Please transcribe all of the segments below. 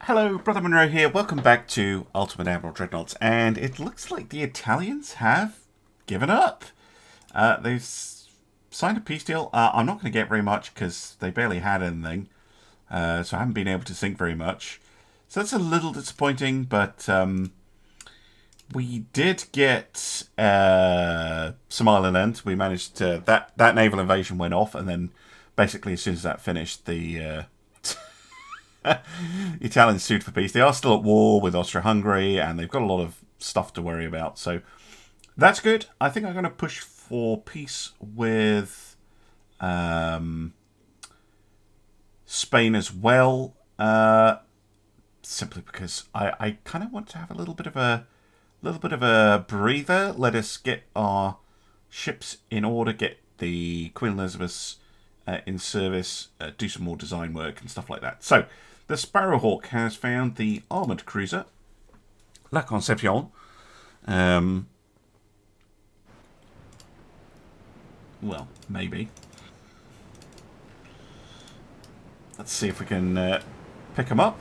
Hello, Brother Monroe here. Welcome back to Ultimate Admiral Dreadnoughts. And it looks like the Italians have given up. They've signed a peace deal. I'm not going to get very much because they barely had anything. So I haven't been able to sink very much. So that's a little disappointing, but we did get Somaliland. We managed to... That naval invasion went off, and then basically as soon as that finished, the Italians sued for peace. They are still at war with Austria-Hungary, and they've got a lot of stuff to worry about. So that's good. I think I'm going to push for peace with Spain as well, simply because I kind of want to have a little bit of a breather. Let us get our ships in order, get the Queen Elizabeth in service, do some more design work and stuff like that. So the Sparrowhawk has found the armoured cruiser La Conception. Well, maybe. Let's see if we can pick them up.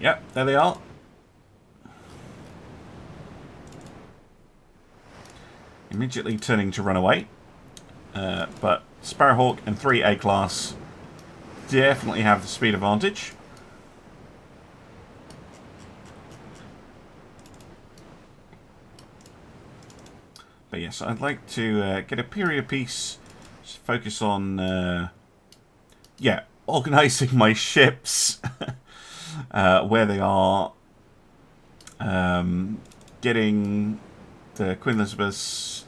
Yep, there they are. Immediately turning to run away. But Sparrowhawk and 3 A-class definitely have the speed advantage. But yes, I'd like to get a period piece, just focus on, organising my ships where they are, getting the Queen Elizabeth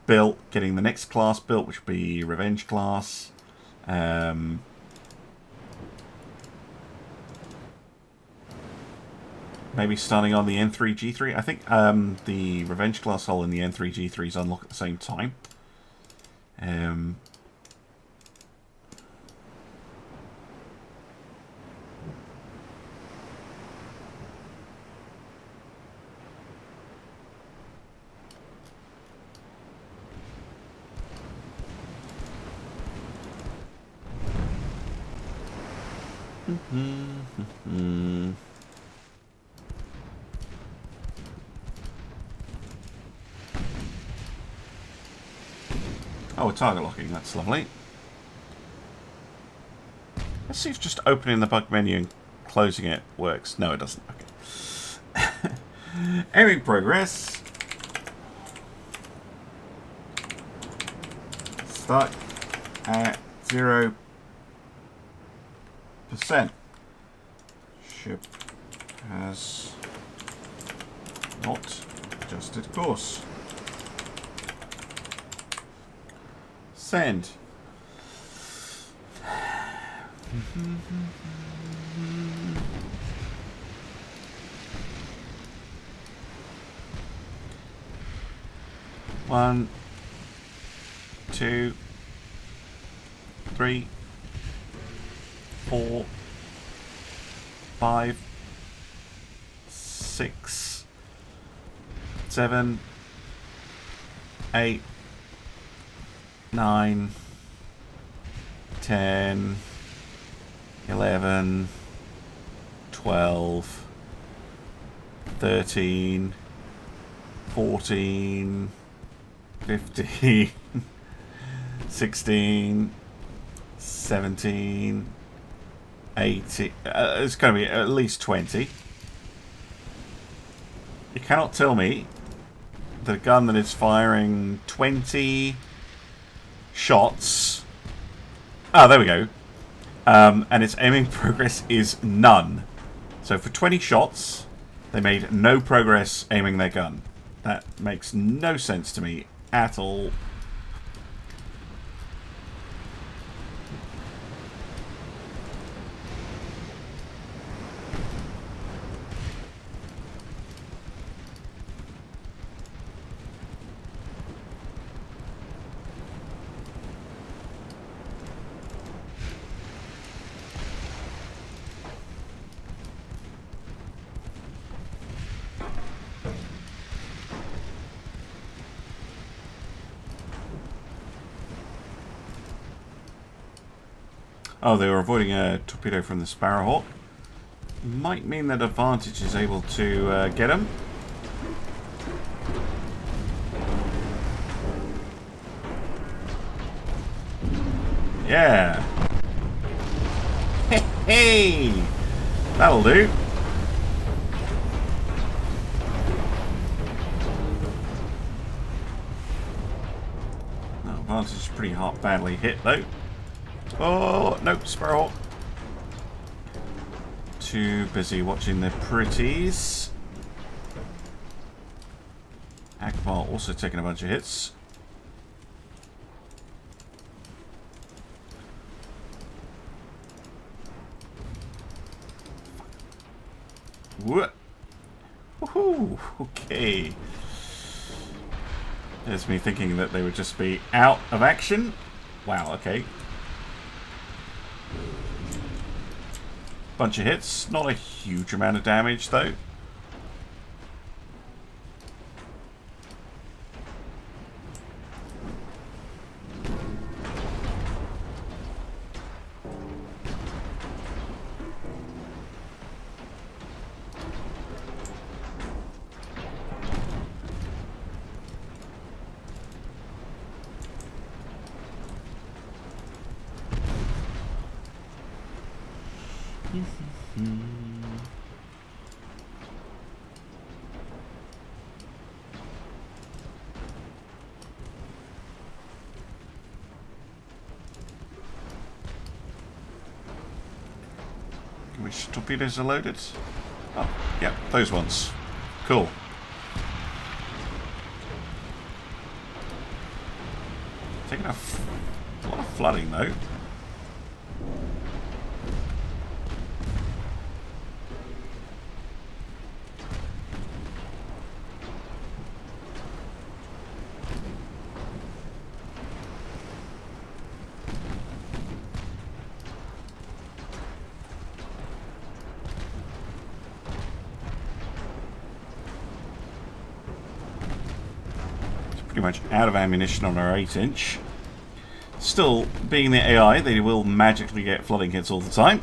built, getting the next class built, which would be Revenge class. Maybe starting on the N3G3. I think the Revenge class hull and the N3G3s unlock at the same time. Oh, we're target locking. That's lovely. Let's see if just opening the bug menu and closing it works. No, it doesn't. Okay. Aiming progress. Stuck at 0%. Ship has not adjusted course. Send. One, 2, 3, 4, 5, 6, 7, 8, 9, 10, 11, 12, 13, 14, 15, 16, 17, 18. It's going to be at least 20. You cannot tell me the gun that is firing 20 shots. Oh, there we go. And its aiming progress is none. So for 20 shots, they made no progress aiming their gun. That makes no sense to me at all. Oh, they were avoiding a torpedo from the Sparrowhawk. Might mean that Advantage is able to get him. Yeah. Hey, that'll do. No, Advantage is pretty badly hit though. Oh no, Sparrowhawk. Too busy watching the pretties. Akbar also taking a bunch of hits. Woohoo! Okay. There's me thinking that they would just be out of action. Wow, okay. Bunch of hits. Not a huge amount of damage, though. Which torpedoes are loaded? Oh, yeah, those ones. Cool. Taking a lot of flooding though. Pretty much out of ammunition on our 8-inch. Still, being the AI, they will magically get flooding hits all the time.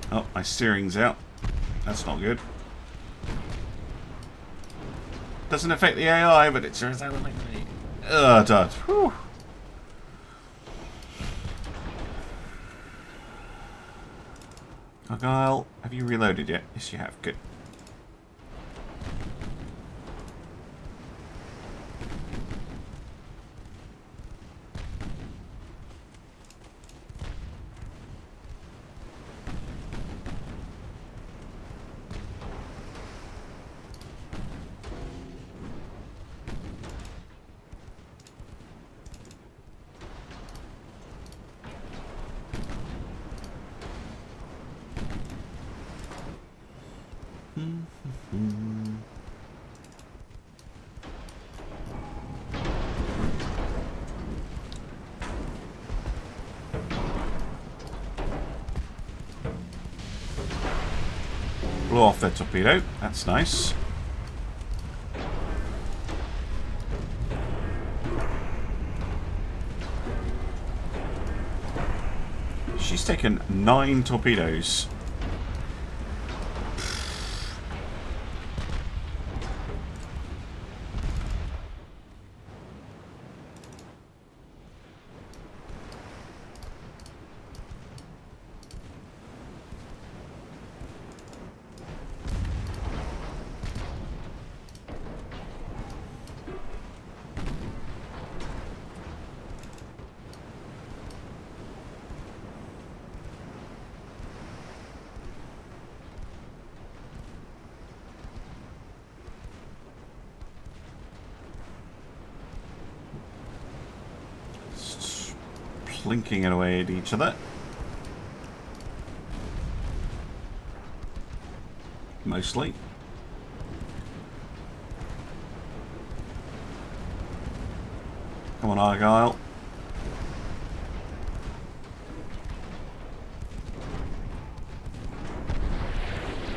Oh, my steering's out. That's not good. Doesn't affect the AI, but it sure as hell affects me. Ugh, Darth. Whew. Argyle, have you reloaded yet? Yes, you have. Good. Blow off their torpedo. That's nice. She's taken 9 torpedoes. Plinking it away at each other. Mostly. Come on, Argyle.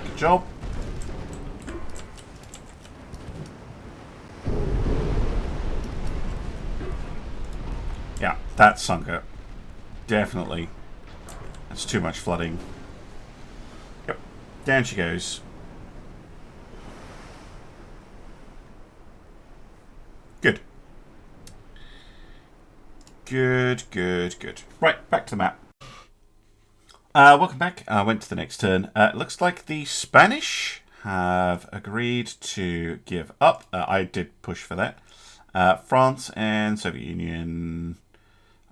Good job. Yeah, that sunk it. Definitely. That's too much flooding. Yep. Down she goes. Good. Good, good, good. Right, back to the map. Welcome back. I went to the next turn. Looks like the Spanish have agreed to give up. I did push for that. France and Soviet Union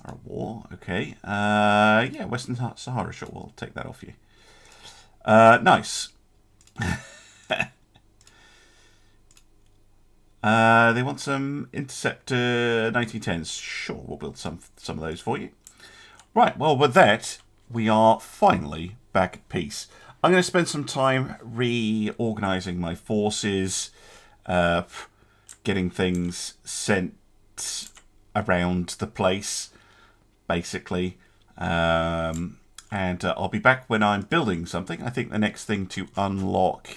are at war. Okay. Yeah, Western Sahara, sure, we'll take that off you. Nice. They want some Interceptor 1910s. Sure, we'll build some of those for you. Right, well, with that, we are finally back at peace. I'm going to spend some time reorganizing my forces, getting things sent around the place, basically. And I'll be back when I'm building something. I think the next thing to unlock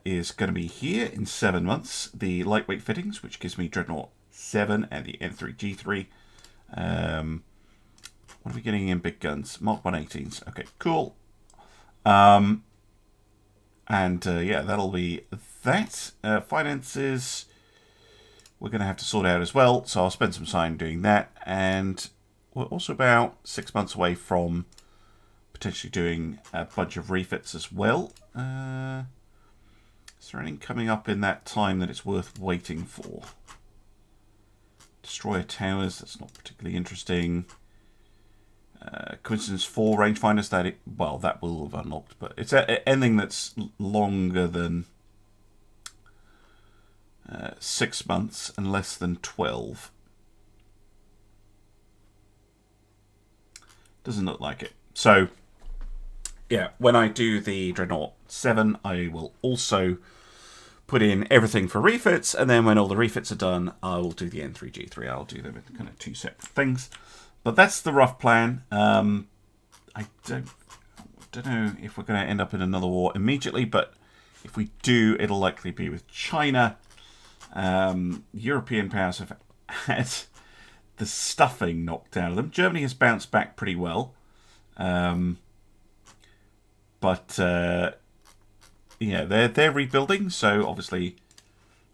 is going to be here in 7 months. The lightweight fittings, which gives me Dreadnought 7 and the N3G3. What are we getting in big guns? Mark 118s. Okay, cool. Yeah, that'll be that. Finances, we're going to have to sort out as well, so I'll spend some time doing that. And we're also about 6 months away from potentially doing a bunch of refits as well. Is there anything coming up in that time that it's worth waiting for? Destroyer towers, that's not particularly interesting. Coincidence 4 rangefinders, that will have unlocked, but it's anything that's longer than 6 months and less than 12. Doesn't look like it. So, yeah, when I do the Dreadnought 7, I will also put in everything for refits, and then when all the refits are done, I will do the N3G3. I'll do them in kind of 2 separate things. But that's the rough plan. I don't know if we're going to end up in another war immediately, but if we do, it'll likely be with China. European powers have had the stuffing knocked out of them. Germany has bounced back pretty well. Yeah, they're rebuilding, so obviously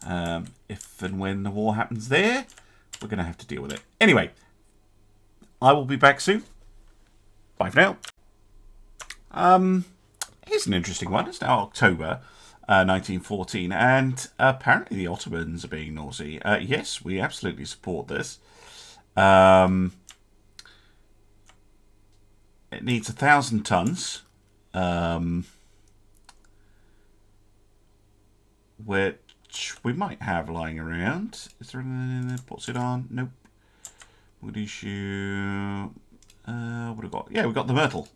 if and when the war happens there, we're going to have to deal with it. Anyway, I will be back soon. Bye for now. Here's an interesting one. It's now October 1914, and apparently the Ottomans are being naughty. Yes, we absolutely support this. It needs 1,000 tons. Which we might have lying around. Is there anything in there? What's it on? Nope. Wood issue. What have we got? Yeah, we've got the Myrtle.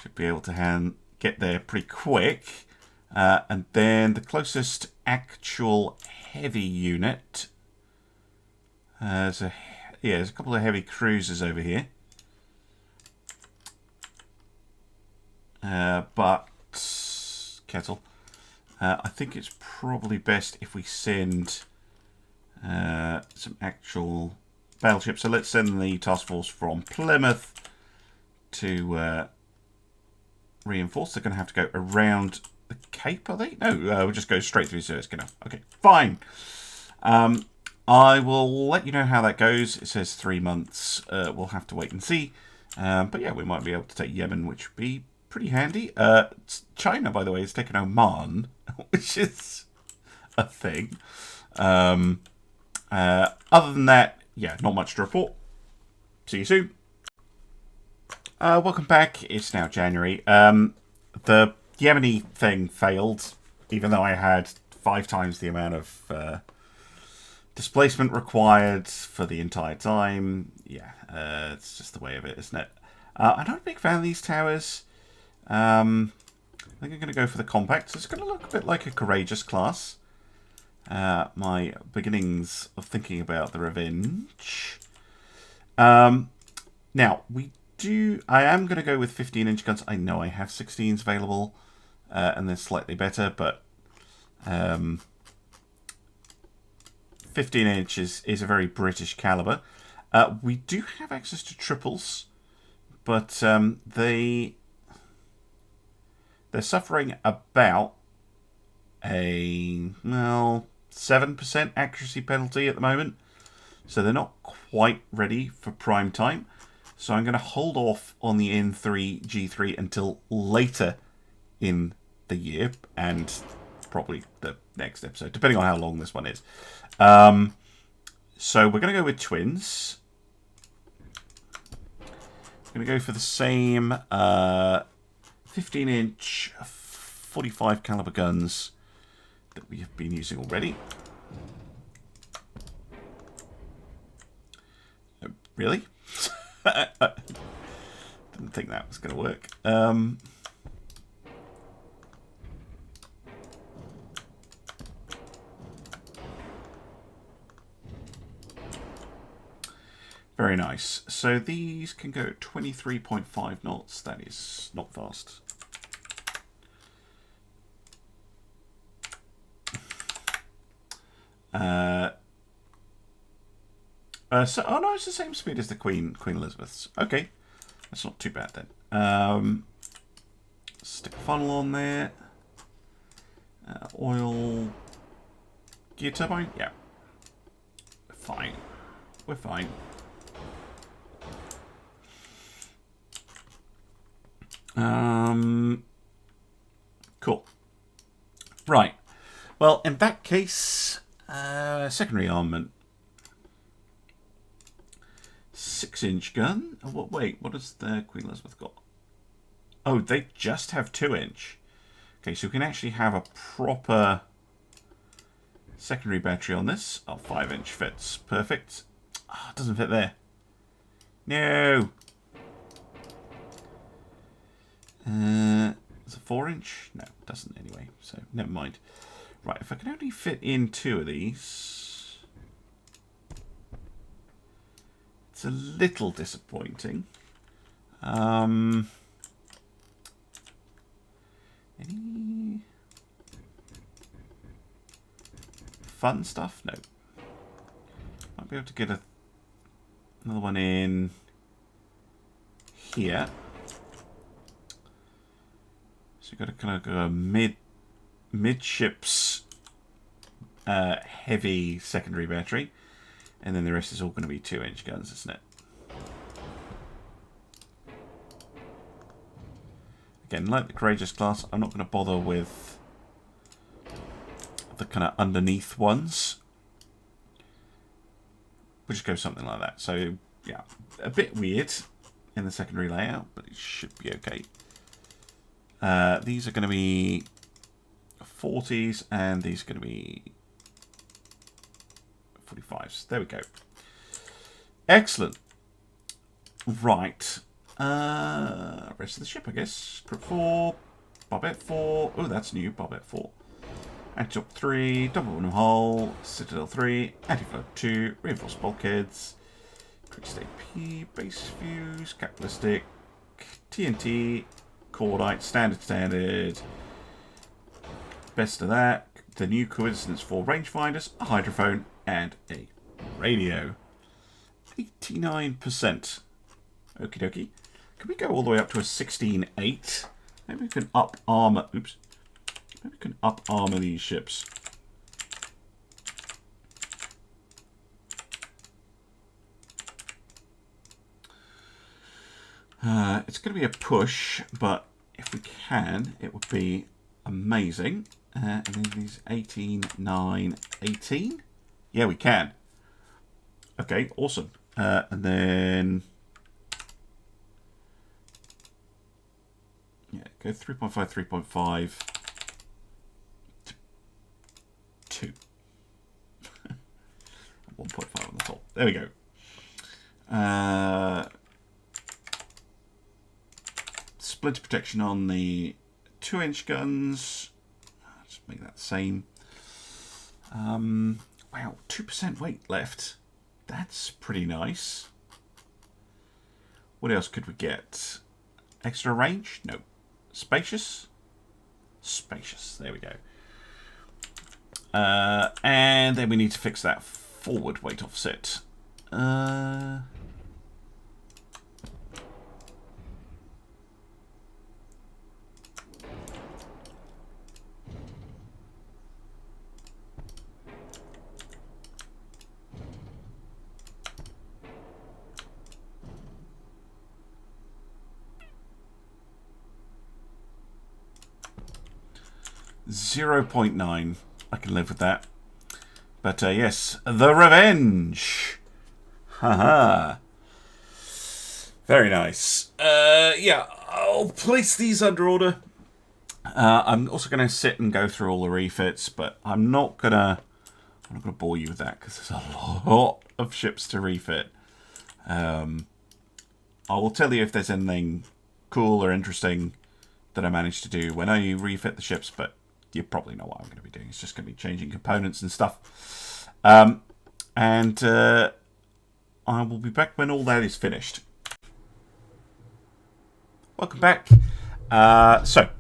Should be able to get there pretty quick. And then the closest actual heavy unit. There's a couple of heavy cruisers over here. But Kettle. I think it's probably best if we send some actual battleships. So let's send the task force from Plymouth to reinforce. They're going to have to go around the Cape, are they? No, we'll just go straight through Suez Canal. Okay, fine. I will let you know how that goes. It says 3 months. We'll have to wait and see. But yeah, we might be able to take Yemen, which would be pretty handy. China, by the way, has taken Oman, which is a thing. Other than that, yeah, not much to report. See you soon. Welcome back. It's now January. The Yemeni thing failed, even though I had 5 times the amount of displacement required for the entire time. Yeah, it's just the way of it, isn't it? I'm not a big fan of these towers. I think I'm going to go for the compact. So it's going to look a bit like a courageous class. my beginnings of thinking about the revenge. Now, I am going to go with 15-inch guns. I know I have 16s available, and they're slightly better, but 15 inch is a very British caliber. We do have access to triples, but they're suffering about a 7% accuracy penalty at the moment, so they're not quite ready for prime time. So I'm going to hold off on the N3 G3 until later in the year, and probably the next episode, depending on how long this one is. So we're going to go with twins. I'm going to go for the same 15-inch 45 caliber guns that we have been using already. Really? Didn't think that was going to work. Very nice. So these can go at 23.5 knots. That is not fast. Oh no, it's the same speed as the Queen Elizabeth's. Okay, that's not too bad then. Stick a funnel on there. Oil. Gear turbine? Yeah. Fine. We're fine. Cool. Right. Well, in that case, secondary armament. 6-inch gun. Oh, wait, what has the Queen Elizabeth got? Oh, they just have 2-inch. Okay, so we can actually have a proper secondary battery on this. Oh, 5-inch fits. Perfect. Oh, it doesn't fit there. No. Is it 4-inch? No, it doesn't anyway, so never mind. Right, if I can only fit in 2 of these, it's a little disappointing. Any fun stuff? No. Might be able to get another one in here. So you've got to kind of go midships heavy secondary battery, and then the rest is all going to be 2-inch guns, isn't it? Again, like the Courageous class, I'm not going to bother with the kind of underneath ones. We'll just go something like that. So, yeah, a bit weird in the secondary layout, but it should be okay. These are going to be 40s, and these are going to be 45s. There we go. Excellent. Right. Rest of the ship, I guess. Crypt 4, Barbette 4. Oh, that's new. Barbette 4. Antioch 3, double window hull, Citadel 3, anti-float 2, reinforced bulkheads, increased AP, base fuse, cap ballistic, TNT, cordite, standard. Best of that, the new coincidence for rangefinders, a hydrophone, and a radio. 89%. Okie dokie. Can we go all the way up to a 16.8? Maybe we can up armor. Oops. Maybe we can up armor these ships. It's going to be a push, but if we can, it would be amazing. And then these 18, 9, 18. Yeah, we can. Okay, awesome. And then... yeah, go 3.5, 3.5 to 2. 1.5 on the top. There we go. Splinter protection on the 2-inch guns. Just make that the same. Wow, 2% weight left. That's pretty nice. What else could we get? Extra range? No. Spacious? Spacious. There we go. And then we need to fix that forward weight offset. 0.9. I can live with that. But yes, the revenge. Haha. Very nice. Yeah, I'll place these under order. I'm also going to sit and go through all the refits, but I'm not gonna bore you with that because there's a lot of ships to refit. I will tell you if there's anything cool or interesting that I managed to do when I refit the ships, but you probably know what I'm going to be doing. It's just going to be changing components and stuff. And I will be back when all that is finished. Welcome back. It's a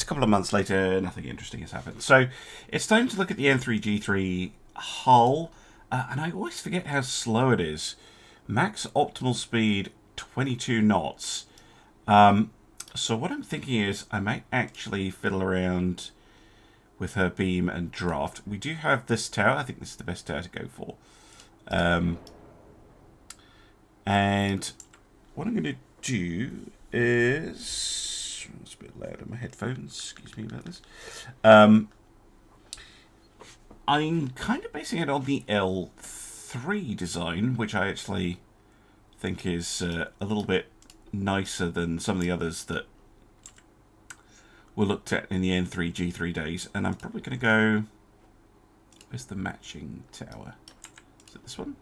couple of months later. Nothing interesting has happened. So it's time to look at the N3G3 hull. And I always forget how slow it is. Max optimal speed, 22 knots. So what I'm thinking is I might actually fiddle around with her beam and draft. We do have this tower. I think this is the best tower to go for. And what I'm going to do is... It's a bit loud on my headphones. Excuse me about this. I'm kind of basing it on the L3 design, which I actually think is a little bit nicer than some of the others that were looked at in the N3G3 days. And I'm probably going to go... Where's the matching tower? Is it this one?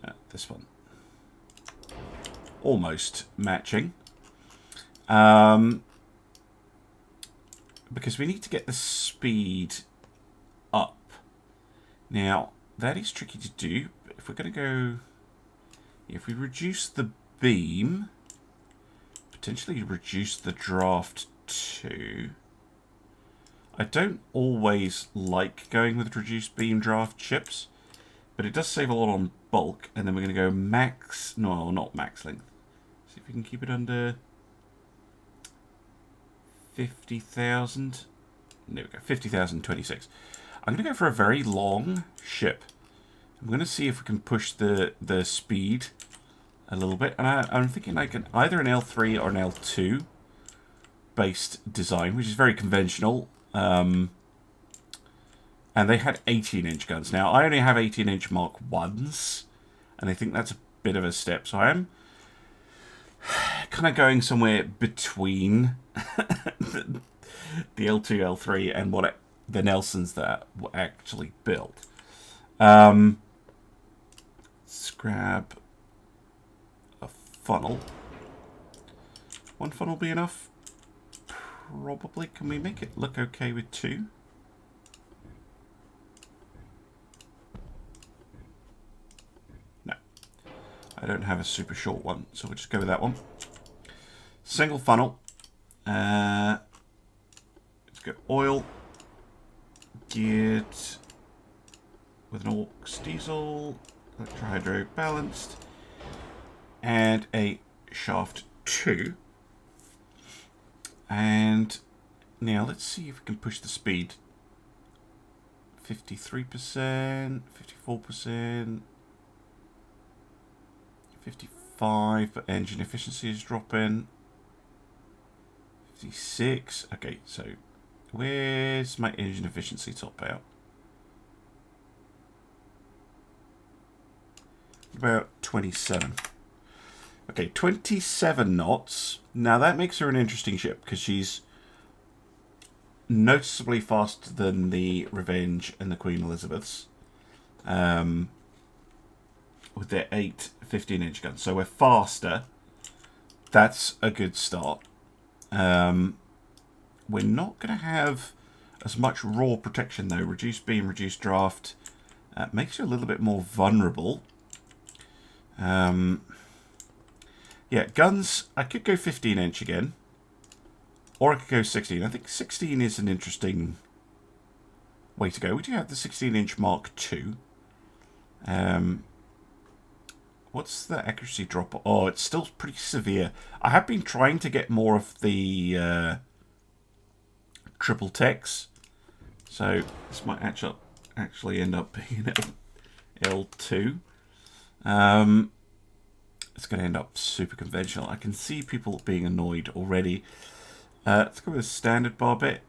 No, this one. Almost matching. Because we need to get the speed up. Now, that is tricky to do. But if we're going to go... If we reduce the beam... Potentially reduce the draft too. I don't always like going with reduced beam draft ships, but it does save a lot on bulk. And then we're going to go max, no, not max length. See if we can keep it under 50,000. There we go, 50,026. I'm going to go for a very long ship. I'm going to see if we can push the speed a little bit, and I'm thinking like either an L3 or an L2 based design, which is very conventional. And they had 18-inch guns. Now I only have 18-inch Mark 1s, and I think that's a bit of a step. So I am kind of going somewhere between the L2, L3, and what the Nelsons that were actually built. Let's grab a funnel. One funnel be enough? Probably. Can we make it look okay with two? No. I don't have a super short one, so we'll just go with that one. Single funnel. Let's go oil. Geared with an aux diesel. Electrohydro balanced. And a shaft 2. And now let's see if we can push the speed. 53%, 54%, 55%, but engine efficiency is dropping. 56. Okay, so where's my engine efficiency top out? About 27. Okay, 27 knots. Now that makes her an interesting ship because she's noticeably faster than the Revenge and the Queen Elizabeths. With their 8 15-inch guns. So we're faster. That's a good start. We're not going to have as much raw protection though. Reduced beam, reduced draft. Makes you a little bit more vulnerable. Yeah, guns, I could go 15-inch again. Or I could go 16. I think 16 is an interesting way to go. We do have the 16-inch Mark II. What's the accuracy drop? Oh, it's still pretty severe. I have been trying to get more of the triple techs. So this might actually end up being L2. It's going to end up super conventional. I can see people being annoyed already. Let's go with a standard barbette.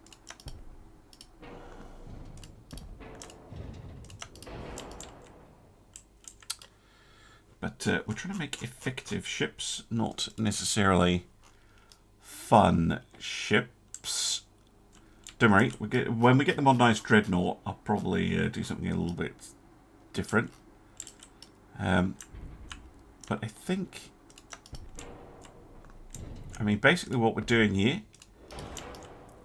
But we're trying to make effective ships, not necessarily fun ships. Don't worry, when we get the modernised dreadnought, I'll probably do something a little bit different. But I think... I mean, basically what we're doing here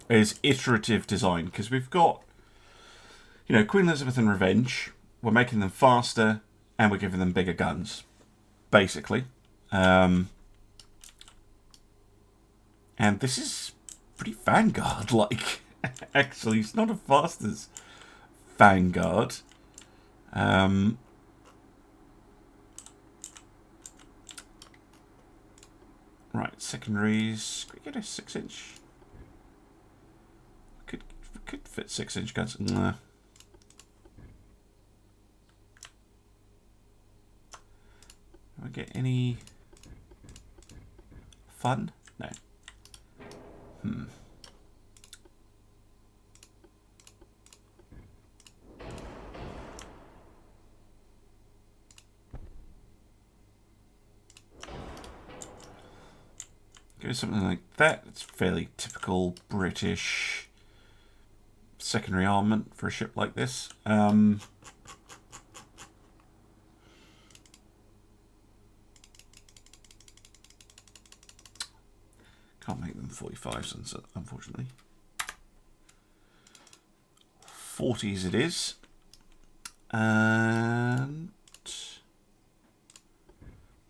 is iterative design, because we've got, you know, Queen Elizabeth and Revenge. We're making them faster, and we're giving them bigger guns, basically. And this is pretty Vanguard-like. Actually, it's not as fast as Vanguard. Right, secondaries. Could we get a 6-inch? We could fit 6-inch guns. Nah. Do I get any fun? No. Go something like that. It's fairly typical British secondary armament for a ship like this. Can't make them 45s, unfortunately. 40s it is. And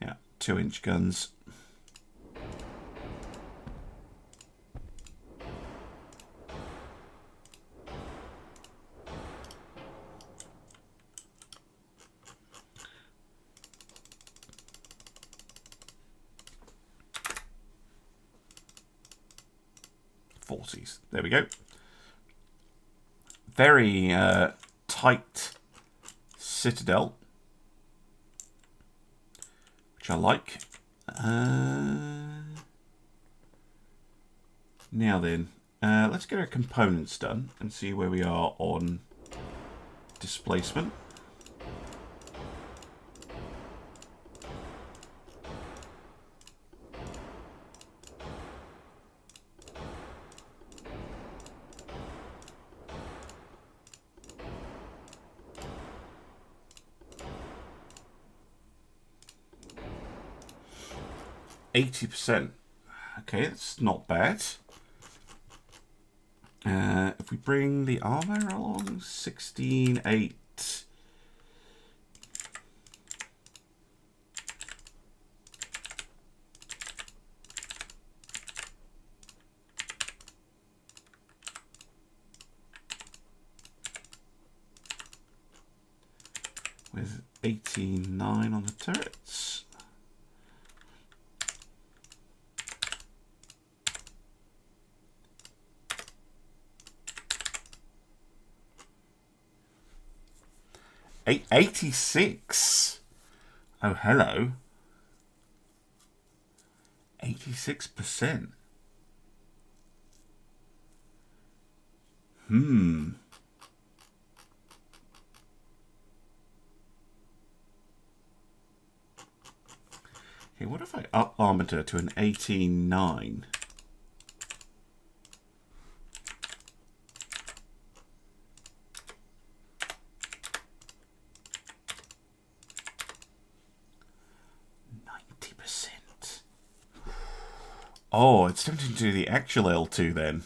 yeah, 2-inch guns. There we go. Very tight citadel, which I like. Now then, let's get our components done and see where we are on displacement. %. Okay, that's not bad. If we bring the armor along, 16.8. With 18.9 on the turrets. $86. Oh, hello. 86%. Okay, what if I up Armada to an 18.9? Oh, it's tempting to do the actual L2 then.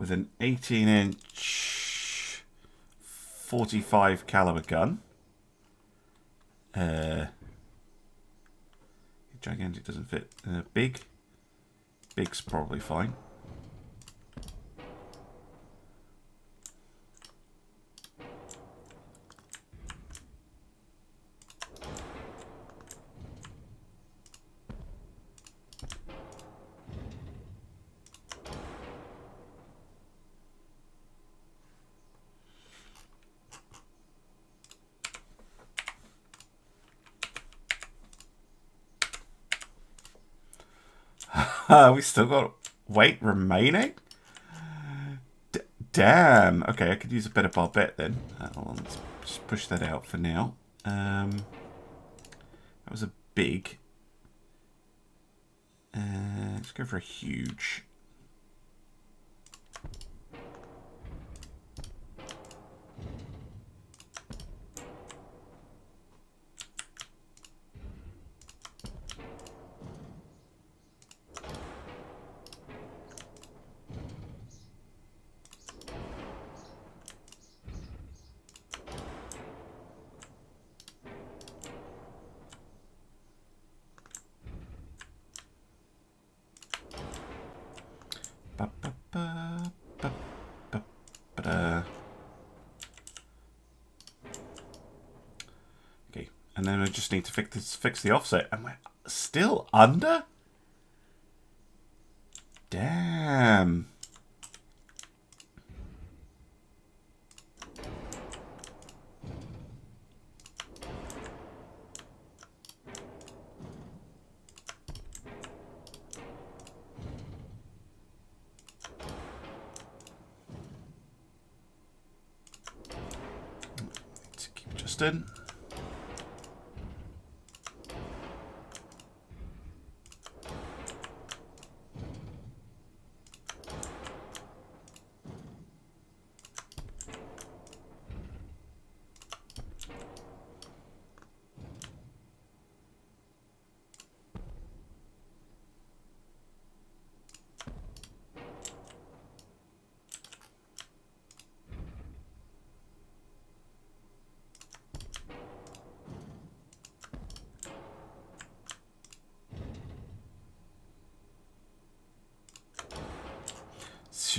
with an 18-inch 45 caliber gun. Gigantic doesn't fit. Big's probably fine. We still got weight remaining? Damn. Okay, I could use a better barbette then. Let's just push that out for now. That was a big. Let's go for a huge. Okay, and then I just need to fix the offset, and we're still under? Damn. In.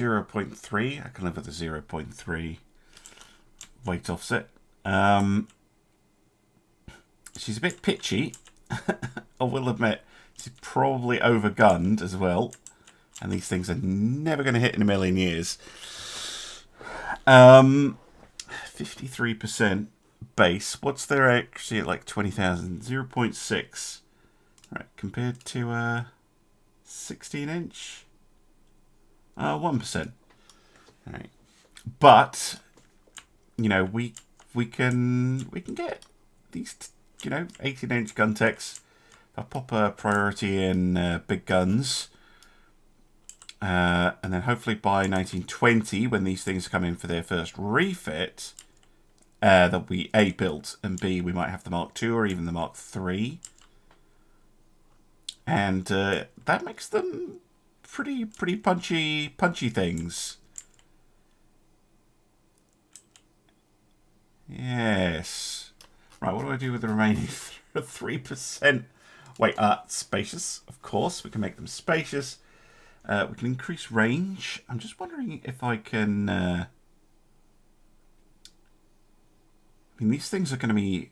.3. I can live with the 0.3 weight offset. She's a bit pitchy. I will admit, she's probably overgunned as well. And these things are never going to hit in a million years. 53% base. What's there actually at like 20,000? 0.6. Right, compared to a 16-inch. 1%. All right, but you know we can get these 18-inch gun techs. I pop a priority in big guns, and then hopefully by 1920, when these things come in for their first refit, they'll be A, built, and B, we might have the Mark II or even the Mark III, and that makes them pretty punchy things. Yes. Right, what do I do with the remaining 3%? Wait, spacious, of course. We can make them spacious. We can increase range. I'm just wondering if I can... I mean, these things are going to be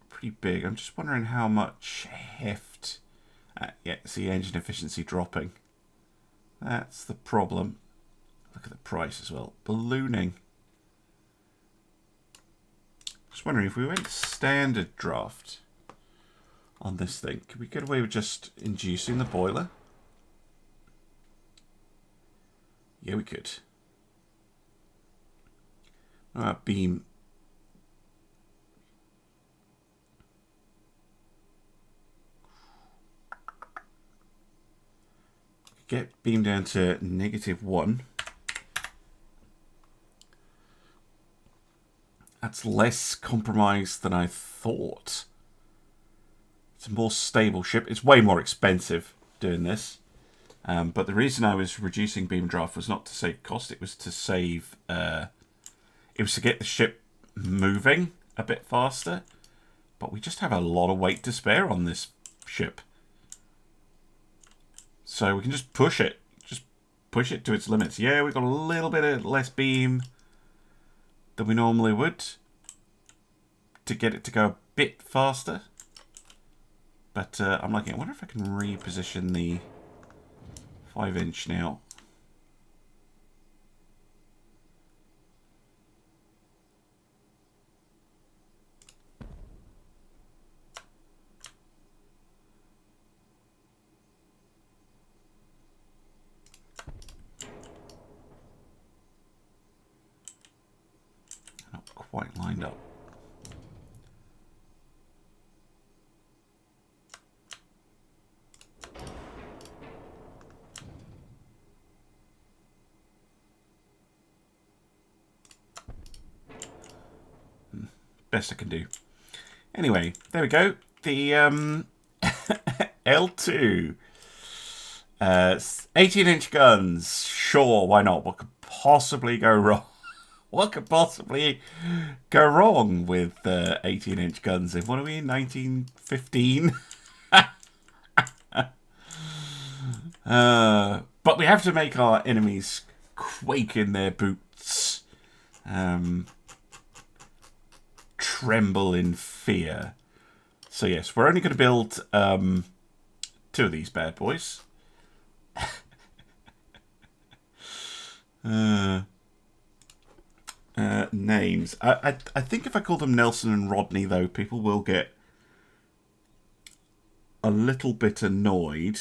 pretty big. I'm just wondering how much heft... yeah, see engine efficiency dropping. That's the problem. Look at the price as well. Ballooning. Just wondering if we went standard draft on this thing, could we get away with just inducing the boiler? Yeah, we could. Beam. Get beam down to -1. That's less compromised than I thought. It's a more stable ship. It's way more expensive doing this. But the reason I was reducing beam draft was not to save cost, it was to save... it was to get the ship moving a bit faster. But we just have a lot of weight to spare on this ship. So we can just push it. Just push it to its limits. Yeah, we've got a little bit of less beam than we normally would to get it to go a bit faster. But I'm liking it. I wonder if I can reposition the 5-inch now. Not quite lined up. Best I can do. Anyway, there we go. The L2. 18-inch guns. Sure, why not? What could possibly go wrong? What could possibly go wrong with 18-inch guns? If what are we in 1915? But we have to make our enemies quake in their boots. Tremble in fear. So yes, we're only going to build 2 of these bad boys. Names. I think if I call them Nelson and Rodney, though, people will get a little bit annoyed.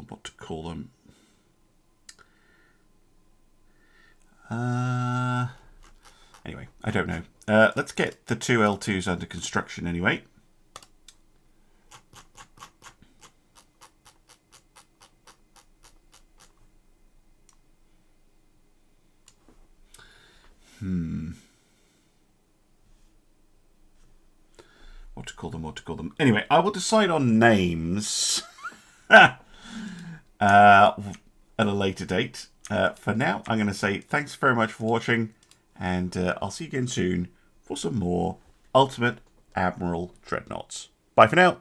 What to call them? Anyway, I don't know. Let's get the 2 L2s under construction anyway. What to call them? Anyway, I will decide on names at a later date. For now, I'm going to say thanks very much for watching, and I'll see you again soon for some more Ultimate Admiral Dreadnoughts. Bye for now.